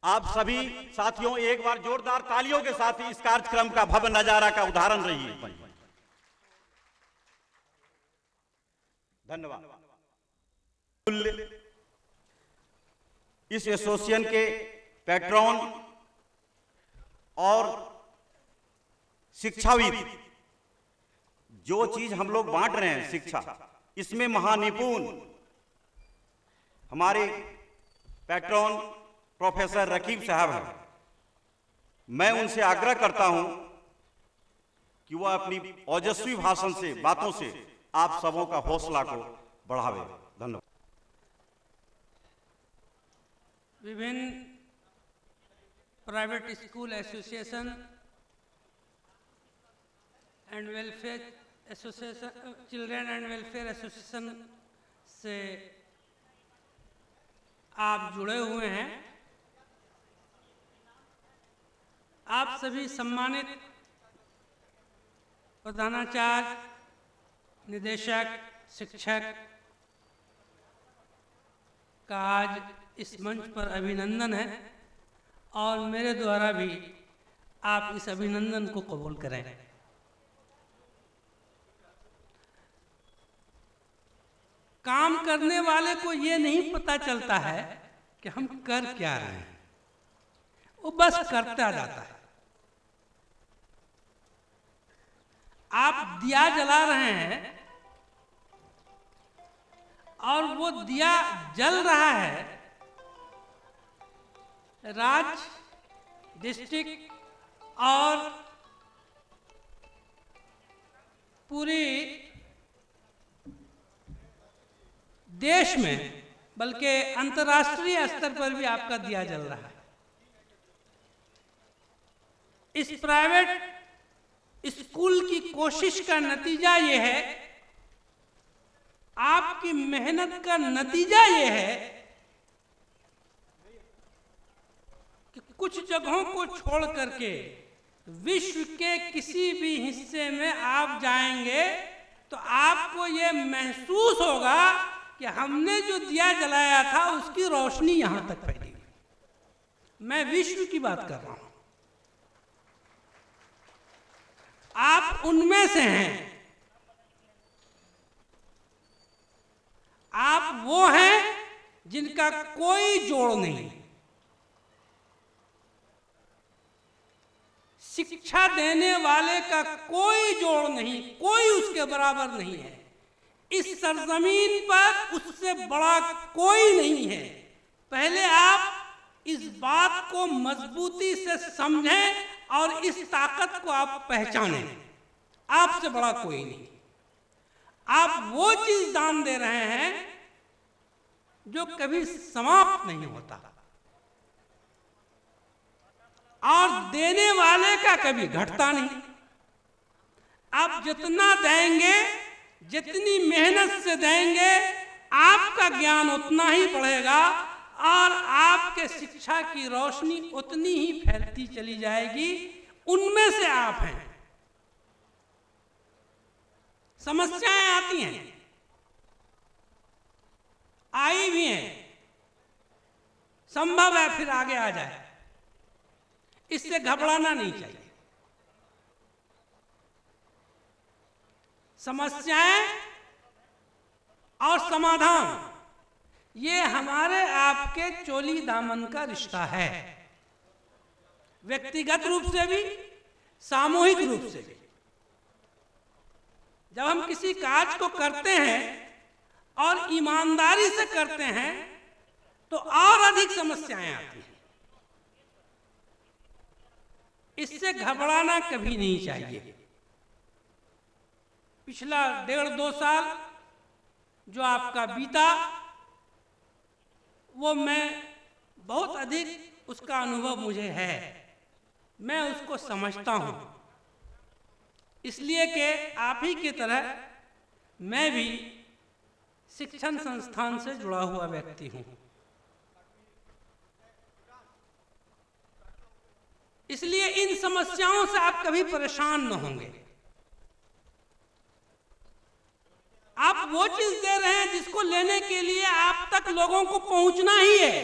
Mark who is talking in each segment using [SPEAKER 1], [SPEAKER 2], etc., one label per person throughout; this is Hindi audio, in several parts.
[SPEAKER 1] आप सभी साथियों एक बार जोरदार तालियों के साथ इस कार्यक्रम का भव्य नजारा का उदाहरण रहिए। धन्यवाद। इस एसोसिएशन के पैट्रॉन और शिक्षाविद, जो चीज हम लोग बांट रहे हैं शिक्षा, इसमें महानिपुण हमारे पैट्रॉन प्रोफेसर रकीब साहब हैं। मैं उनसे आग्रह करता हूं कि वह अपनी ओजस्वी भाषण से, बातों से आप सबों का हौसला को बढ़ावे। धन्यवाद।
[SPEAKER 2] विभिन्न private school association and welfare association, children and welfare association से आप जुड़े हुए हैं। आप सभी सम्मानित प्रधानाचार्य, निदेशक, शिक्षक का आज इस मंच पर अभिनंदन है और मेरे द्वारा भी आप इस अभिनंदन को कबूल करें। काम करने वाले को ये नहीं पता चलता है कि हम कर क्या रहे हैं, वो बस करता जाता है। आप दिया जला रहे हैं और वो दिया जल रहा है राज्य, डिस्ट्रिक्ट और पूरी देश में, बल्कि अंतर्राष्ट्रीय स्तर पर भी आपका दिया जल रहा है। इस प्राइवेट स्कूल की कोशिश का नतीजा ये है, आपकी मेहनत का नतीजा ये है कि कुछ जगहों को छोड़ करके विश्व के किसी भी हिस्से में आप जाएंगे तो आपको ये महसूस होगा कि हमने जो दिया जलाया था उसकी रोशनी यहां तक फैली। मैं विश्व की बात कर रहा हूं, आप उनमें से हैं। आप वो हैं जिनका कोई जोड़ नहीं। शिक्षा देने वाले का कोई जोड़ नहीं, कोई उसके बराबर नहीं है। इस सरजमीन पर उससे बड़ा कोई नहीं है। पहले आप इस बात को मजबूती से समझें और इस ताकत को आप पहचानें। आपसे बड़ा कोई नहीं। आप वो चीज दान दे रहे हैं जो कभी समाप्त नहीं होता और देने वाले का कभी घटता नहीं। आप जितना देंगे, जितनी मेहनत से देंगे, आपका ज्ञान उतना ही बढ़ेगा और आपके शिक्षा की रोशनी उतनी ही फैलती चली जाएगी। उनमें से आप हैं। समस्याएं आती हैं, आई भी हैं, संभव है फिर आगे आ जाए। इससे घबराना नहीं चाहिए। समस्याएं और समाधान ये हमारे आपके चोली दामन का रिश्ता है, व्यक्तिगत रूप से भी, सामूहिक रूप से भी। जब हम किसी कार्य को करते हैं और ईमानदारी से करते हैं तो और अधिक समस्याएं आती हैं। इससे घबराना कभी नहीं चाहिए। पिछला 1.5-2 साल जो आपका बीता, वो मैं बहुत अधिक उसका अनुभव मुझे है, मैं उसको समझता हूं। इसलिए कि आप ही की तरह मैं भी शिक्षण संस्थान से जुड़ा हुआ व्यक्ति हूं। इसलिए इन समस्याओं से आप कभी परेशान न होंगे। आप वो चीज दे रहे हैं जिसको लेने के लिए आप तक लोगों को पहुंचना ही है।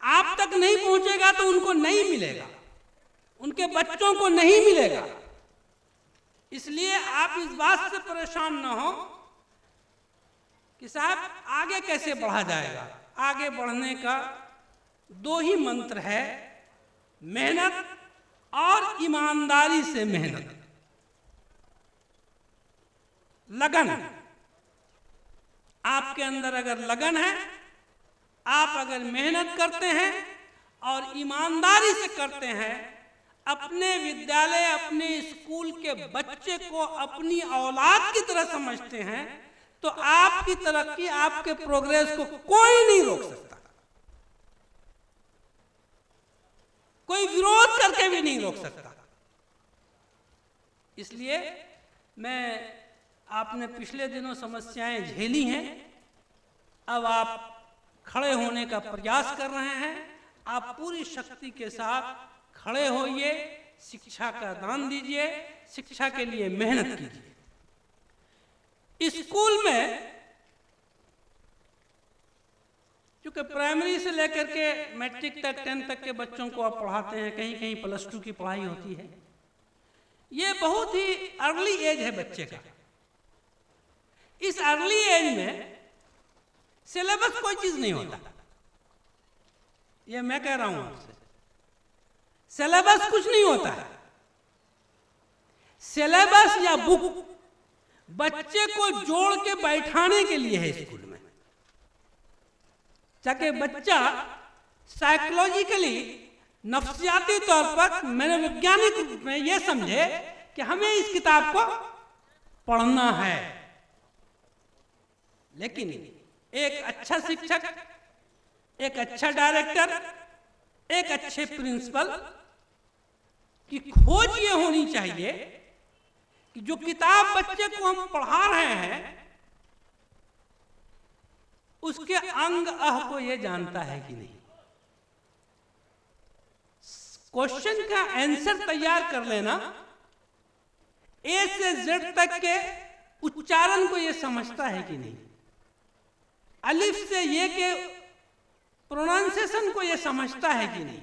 [SPEAKER 2] आप तक नहीं पहुंचेगा तो उनको नहीं मिलेगा, उनके बच्चों को नहीं मिलेगा। इसलिए आप इस बात से परेशान न हो कि साहब आगे कैसे बढ़ा जाएगा। आगे बढ़ने का दो ही मंत्र है, मेहनत और ईमानदारी से मेहनत, लगन। आपके अंदर अगर लगन है, आप अगर मेहनत करते हैं और ईमानदारी से करते हैं, अपने विद्यालय अपने स्कूल के बच्चे को अपनी औलाद की तरह समझते हैं, तो आपकी तरक्की, आपके प्रोग्रेस को कोई नहीं रोक सकता, कोई विरोध करके भी नहीं रोक सकता। इसलिए आपने पिछले दिनों समस्याएं झेली हैं, अब आप खड़े होने का प्रयास कर रहे हैं। आप पूरी शक्ति के साथ खड़े होइए, शिक्षा का दान दीजिए, शिक्षा के लिए मेहनत कीजिए। स्कूल में क्योंकि प्राइमरी से लेकर के मैट्रिक तक, 10 तक के बच्चों को आप पढ़ाते हैं, कहीं कहीं +2 की पढ़ाई होती है। ये बहुत ही अर्ली एज है बच्चे का। इस अर्ली एज में सिलेबस कोई चीज नहीं होता, ये मैं कह रहा हूं आपसे। सिलेबस कुछ नहीं होता है। सिलेबस या बुक बच्चे को जोड़ के बैठाने के लिए है स्कूल में, ताकि बच्चा साइकोलॉजिकली, नफ्सियाती तौर पर, मनोवैज्ञानिक रूप में यह समझे कि हमें इस किताब को पढ़ना है। लेकिन एक अच्छा शिक्षक, एक अच्छा डायरेक्टर, एक अच्छे प्रिंसिपल की खोज ये होनी चाहिए कि जो किताब बच्चे को हम पढ़ा रहे हैं, उसके अंग अह को ये जानता है कि नहीं। क्वेश्चन का आंसर तैयार कर लेना, ए से जेड तक के उच्चारण को ये समझता है कि नहीं, अलिफ से ये के प्रोनाउंसिएशन को ये समझता है कि नहीं।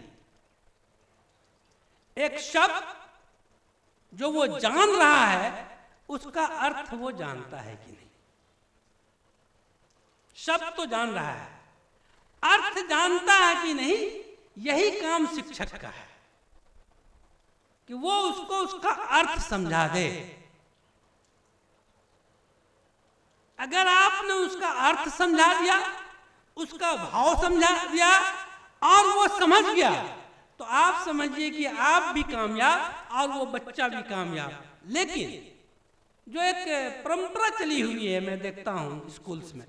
[SPEAKER 2] एक शब्द जो वो जान रहा है, उसका अर्थ वो जानता है कि नहीं। शब्द तो जान रहा है, अर्थ जानता है कि नहीं, यही काम शिक्षक का है कि वो उसको उसका अर्थ समझा दे। अगर आपने उसका अर्थ समझा दिया, उसका भाव समझा दिया और वो समझ गया, तो आप समझिए कि आप भी कामयाब और वो बच्चा भी कामयाब। लेकिन जो एक परंपरा चली हुई है, मैं देखता हूं स्कूल्स में,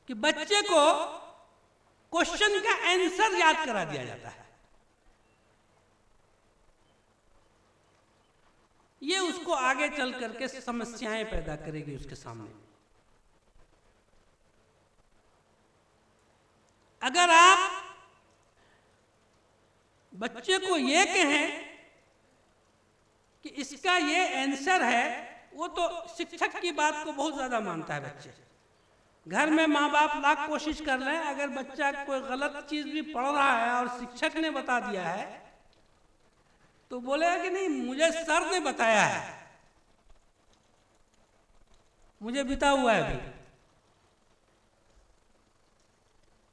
[SPEAKER 2] कि बच्चे को क्वेश्चन का आंसर याद करा दिया जाता है। ये उसको आगे चल करके समस्याएं पैदा करेगी उसके सामने। अगर आप बच्चे को ये कहें कि इसका ये आंसर है, वो तो शिक्षक की बात को बहुत ज्यादा मानता है बच्चे। घर में माँ बाप लाख कोशिश कर लें, अगर बच्चा कोई गलत चीज भी पढ़ रहा है और शिक्षक ने बता दिया है, तो बोलेगा कि नहीं, मुझे सर ने बताया है, मुझे बिता हुआ है। अभी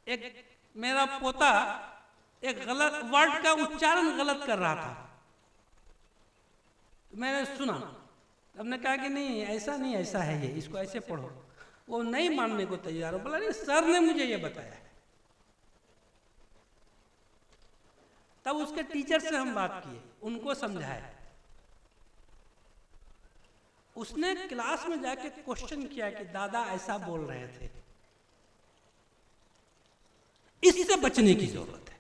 [SPEAKER 2] एक मेरा पोता एक गलत वर्ड का उच्चारण गलत कर रहा था, तो मैंने सुना, हमने कहा कि नहीं ऐसा नहीं, ऐसा है ये, इसको ऐसे पढ़ो। वो नहीं मानने को तैयार हो, बोला नहीं सर ने मुझे ये बताया है। तब उसके टीचर से हम बात किए, उनको समझाया। उसने क्लास में जाके क्वेश्चन किया कि दादा ऐसा बोल रहे थे, इससे बचने की जरूरत है।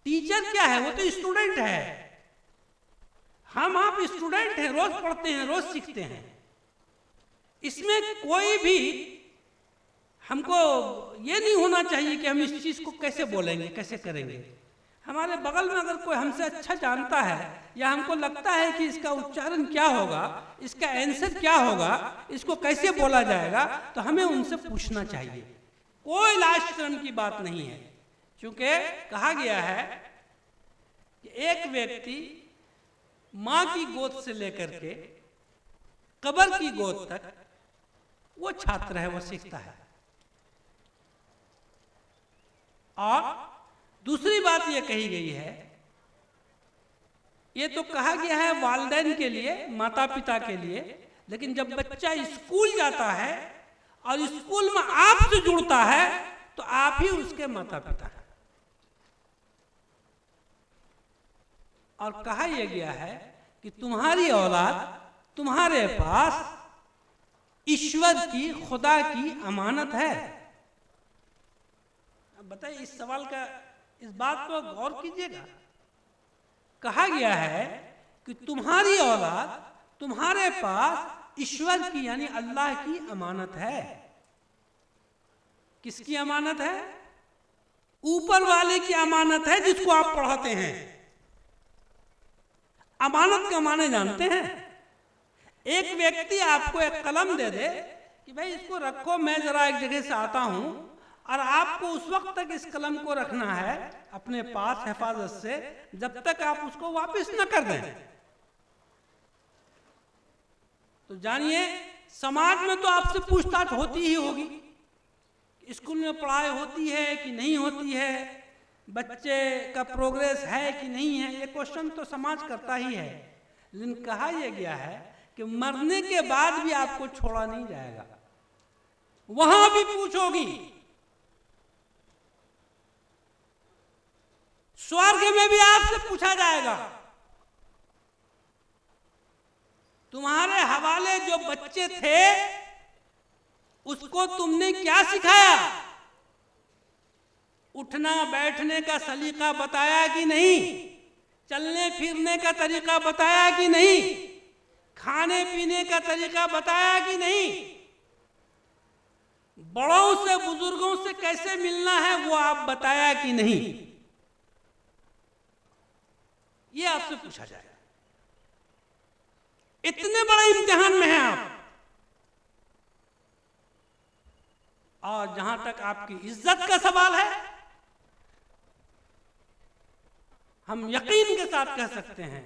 [SPEAKER 2] टीचर क्या है, वो तो स्टूडेंट है। हम आप स्टूडेंट हैं, रोज पढ़ते हैं, रोज सीखते हैं। इसमें कोई भी हमको ये नहीं होना चाहिए कि हम इस चीज को कैसे बोलेंगे, कैसे करेंगे। हमारे बगल में अगर कोई हमसे अच्छा जानता है या हमको लगता है कि इसका उच्चारण क्या होगा, इसका आंसर क्या होगा, इसको कैसे बोला जाएगा, तो हमें उनसे पूछना चाहिए। कोई लाज शर्म की बात नहीं है, क्योंकि कहा गया है कि एक व्यक्ति माँ की गोद से लेकर के कब्र की गोद तक वो छात्र है, वो सीखता है। और दूसरी बात ये कही गई है, ये तो कहा गया है वालिदैन के लिए, माता पिता के लिए, लेकिन जब बच्चा स्कूल जाता है और स्कूल में आपसे जुड़ता है तो आप ही उसके माता पिता हैं। और कहा यह गया है कि तुम्हारी औलाद तुम्हारे पास ईश्वर की, खुदा की अमानत है। अब बताइए, इस सवाल का, इस बात पर गौर कीजिएगा। कहा गया है कि तुम्हारी औलाद तुम्हारे पास ईश्वर की यानी अल्लाह की अमानत है। किसकी अमानत है? ऊपर वाले की अमानत है, जिसको आप पढ़ाते हैं। अमानत का माने जानते हैं? एक व्यक्ति आपको एक कलम दे दे कि भाई इसको रखो, मैं जरा एक जगह से आता हूं, और आपको उस वक्त तक इस कलम को रखना है अपने पास हिफाजत से, जब तक आप उसको वापस न कर दें। तो जानिए, समाज में तो आपसे पूछताछ होती ही होगी, स्कूल में पढ़ाई होती है कि नहीं होती है, बच्चे का प्रोग्रेस है कि नहीं है, ये क्वेश्चन तो समाज करता ही है। लेकिन कहा यह गया है कि मरने के बाद भी आपको छोड़ा नहीं जाएगा, वहां भी पूछोगी। स्वर्ग में भी आपसे पूछा जाएगा। तुम्हारे हवाले जो बच्चे थे उसको तुमने क्या सिखाया? उठना बैठने का सलीका बताया कि नहीं? चलने फिरने का तरीका बताया कि नहीं? खाने पीने का तरीका बताया कि नहीं? बड़ों से, बुजुर्गों से कैसे मिलना है वो आप बताया कि नहीं? ये आपसे पूछा जाएगा। इतने बड़े इम्तिहान में हैं आप। और जहां तक आपकी इज्जत का सवाल है, हम यकीन के साथ कह सकते हैं,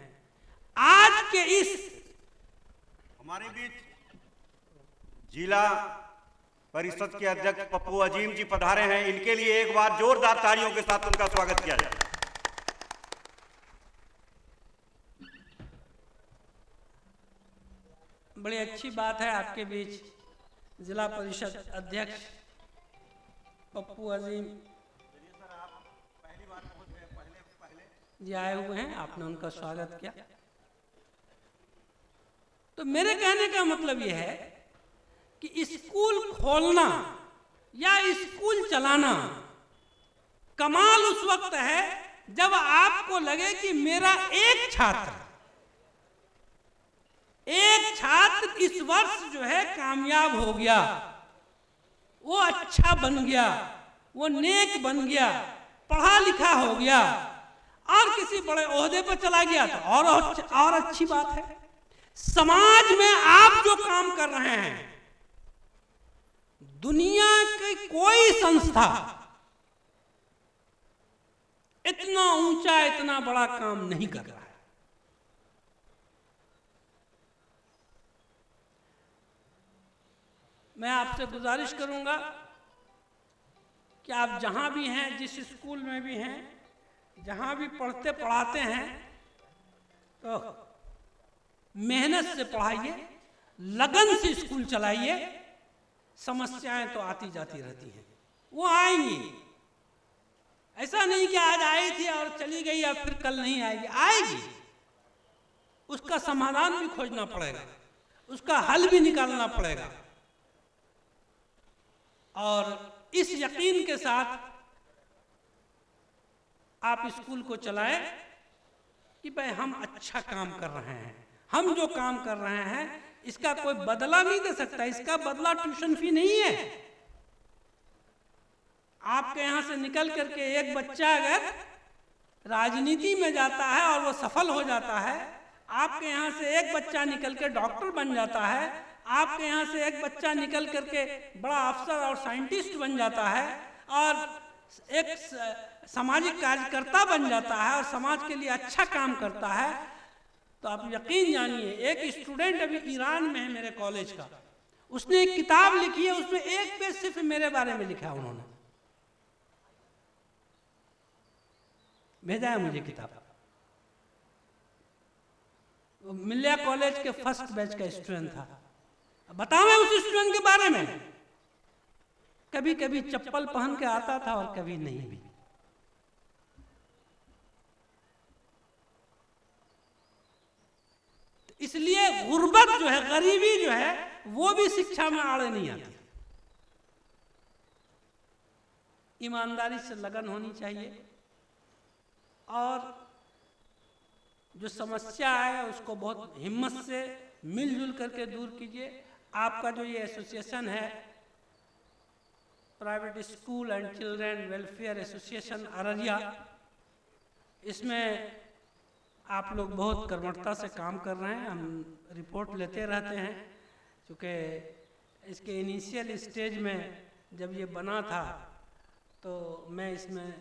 [SPEAKER 2] आज के इस
[SPEAKER 1] हमारे बीच जिला परिषद के अध्यक्ष पप्पू अजीम जी पधारे हैं। इनके लिए एक बार जोरदार तालियों के साथ उनका स्वागत किया जाए।
[SPEAKER 2] बड़ी अच्छी बात है, आपके बीच जिला परिषद अध्यक्ष पप्पू अजीम जी आए हुए हैं, आपने उनका स्वागत किया। तो मेरे कहने का मतलब यह है कि स्कूल खोलना या स्कूल चलाना कमाल उस वक्त है जब आपको लगे कि मेरा एक छात्र इस वर्ष जो है कामयाब हो गया, वो अच्छा बन गया, वो नेक बन गया, पढ़ा लिखा हो गया और किसी बड़े ओहदे पर चला गया, तो और अच्छी बात है। समाज में आप जो काम कर रहे हैं, दुनिया की कोई संस्था इतना ऊंचा, इतना बड़ा काम नहीं कर रहा है। मैं आपसे गुजारिश करूंगा कि आप जहां भी हैं, जिस स्कूल में भी हैं, जहां भी पढ़ते पढ़ाते हैं, तो मेहनत से पढ़ाइए, लगन से स्कूल चलाइए। समस्याएं तो आती जाती रहती हैं, वो आएंगी। ऐसा नहीं कि आज आई थी और चली गई और फिर कल नहीं आएगी, आएगी। उसका समाधान भी खोजना पड़ेगा, उसका हल भी निकालना पड़ेगा। और इस यकीन के साथ आप स्कूल को चलाएं कि भाई हम अच्छा काम कर रहे हैं, हम जो काम कर रहे हैं इसका कोई बदला नहीं दे सकता, इसका बदला ट्यूशन फी नहीं है। आपके यहां से निकल करके एक बच्चा अगर राजनीति में जाता है और वो सफल हो जाता है, आपके यहाँ से एक बच्चा निकल के डॉक्टर बन जाता है, आपके यहाँ से एक बच्चा निकल करके बड़ा अफसर और साइंटिस्ट बन जाता है और एक सामाजिक कार्यकर्ता बन जाता है और समाज के लिए अच्छा काम करता है, तो आप यकीन जानिए, एक स्टूडेंट अभी ईरान में है मेरे कॉलेज का, उसने एक किताब लिखी है, उसमें एक पेज सिर्फ मेरे बारे में लिखा है, उन्होंने भेजा है मुझे किताब। मिल्लिया कॉलेज के फर्स्ट बैच का स्टूडेंट था। बताओ मैं उस स्टूडेंट के बारे में, कभी कभी चप्पल पहन के आता था और कभी नहीं भी। इसलिए गुर्बत जो है, गरीबी जो है, वो भी शिक्षा में आड़े नहीं आती। ईमानदारी से लगन होनी चाहिए और जो समस्या है उसको बहुत हिम्मत से मिलजुल करके दूर कीजिए। आपका जो ये एसोसिएशन है, private school and children welfare association Araria, इसमें आप लोग बहुत कर्मठता से काम कर रहे हैं। हम रिपोर्ट लेते रहते हैं, क्योंकि इसके इनिशियल स्टेज में जब ये बना था तो मैं इसमें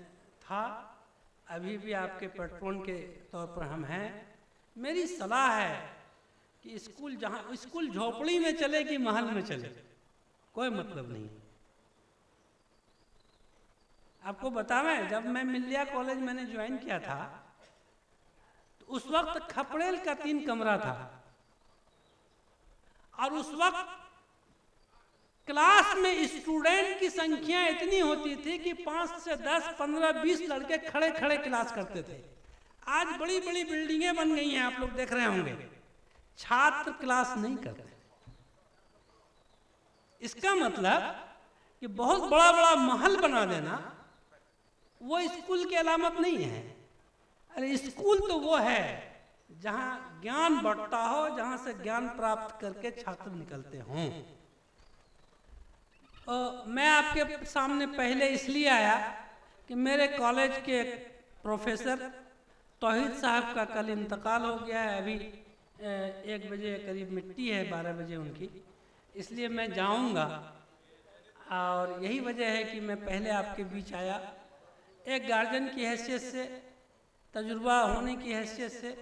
[SPEAKER 2] था, अभी भी आपके पेट्रोन के तौर पर हम हैं। मेरी सलाह है कि स्कूल झोपड़ी में चले कि महल में चले, कोई मतलब नहीं। आपको बतावें, जब मैं मिल्लिया कॉलेज मैंने ज्वाइन किया था तो उस वक्त खपड़ेल का 3 कमरा था और उस वक्त क्लास में स्टूडेंट की संख्या इतनी होती थी कि 5 से 10, 15, 20 लड़के खड़े खड़े क्लास करते थे। आज बड़ी बड़ी बिल्डिंगें बन गई हैं, आप लोग देख रहे होंगे, छात्र क्लास नहीं करते। इसका मतलब कि बहुत बड़ा बड़ा महल बना देना वो स्कूल की अलामत नहीं है। अरे स्कूल तो वो है जहां ज्ञान बढ़ता हो, जहां से ज्ञान प्राप्त करके छात्र निकलते हों। मैं आपके सामने पहले इसलिए आया कि मेरे कॉलेज के प्रोफेसर तौहीद साहब का कल इंतकाल हो गया है। अभी 1 बजे करीब मिट्टी है, 12 बजे उनकी, इसलिए मैं जाऊंगा और यही वजह है कि मैं पहले आपके बीच आया। एक गार्जियन की हैसियत से, तजुर्बा होने की हैसियत से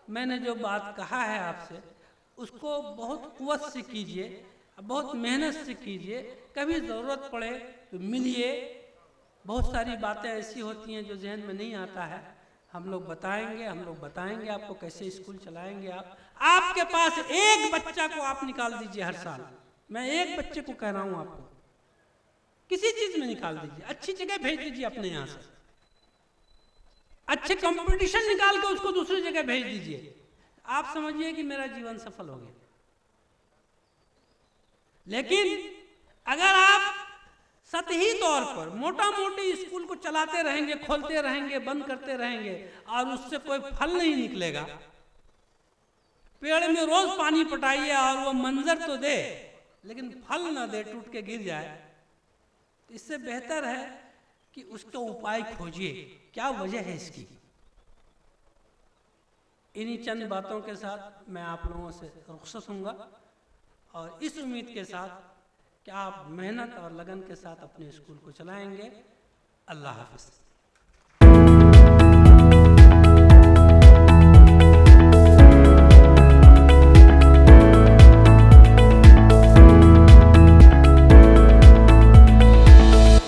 [SPEAKER 2] मैंने जो बात कहा है आपसे, उसको बहुत कुव्वत से कीजिए, बहुत मेहनत से कीजिए। कभी ज़रूरत पड़े तो मिलिए। बहुत सारी बातें ऐसी होती हैं जो जहन में नहीं आता है, हम लोग बताएंगे आपको कैसे स्कूल चलाएंगे। आपके पास एक बच्चा को आप निकाल दीजिए हर साल, मैं एक बच्चे को कह रहा हूँ, आपको किसी चीज में निकाल दीजिए, अच्छी जगह भेज दीजिए, अपने यहाँ से अच्छे कंपटीशन निकाल के उसको दूसरी जगह भेज दीजिए। आप समझिए कि मेरा जीवन सफल हो गया। लेकिन अगर आप सतही तौर पर मोटा मोटी स्कूल को चलाते रहेंगे, खोलते रहेंगे, बंद करते रहेंगे और उससे कोई फल नहीं निकलेगा, पेड़ में रोज पानी पटाइए और वो मंजर तो दे लेकिन फल ना दे, टूट के गिर जाए, तो इससे बेहतर है कि उसका उपाय खोजिए, क्या वजह है इसकी। इन्हीं चंद बातों के साथ मैं आप लोगों से रुखसत दूंगा और इस उम्मीद के साथ कि आप मेहनत और लगन के साथ अपने स्कूल को चलाएंगे। अल्लाह हाफ़िज़।